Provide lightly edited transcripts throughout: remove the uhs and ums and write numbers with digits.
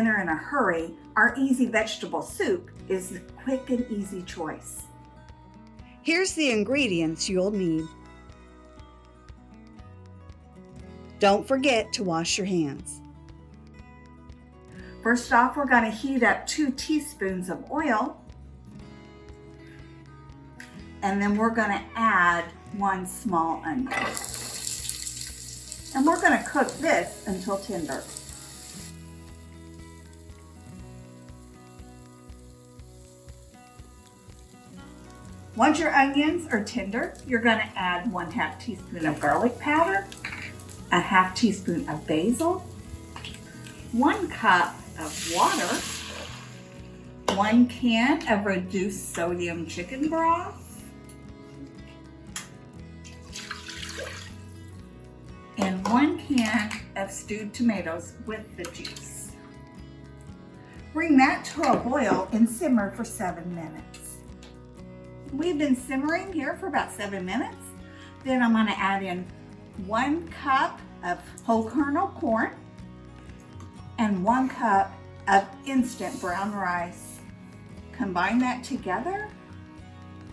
dinner in a hurry, our easy vegetable soup is the quick and easy choice. Here's the ingredients you'll need. Don't forget to wash your hands. First off, we're going to heat up 2 teaspoons of oil. And then we're going to add 1 small onion. And we're going to cook this until tender. Once your onions are tender, you're going to add 1/2 teaspoon of garlic powder, 1/2 teaspoon of basil, 1 cup of water, 1 can of reduced sodium chicken broth, and 1 can of stewed tomatoes with the juice. Bring that to a boil and simmer for 7 minutes. We've been simmering here for about 7 minutes. Then I'm going to add in 1 cup of whole kernel corn and 1 cup of instant brown rice. Combine that together,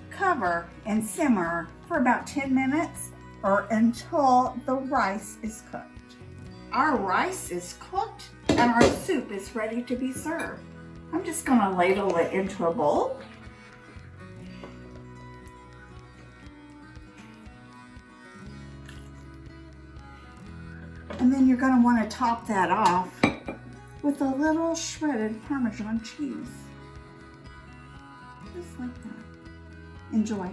cover and simmer for about 10 minutes or until the rice is cooked. Our rice is cooked and our soup is ready to be served. I'm just going to ladle it into a bowl. And then you're going to want to top that off with a little shredded Parmesan cheese. Just like that. Enjoy.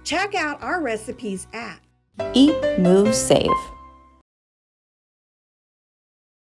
Check out our recipes at Eat, Move, Save.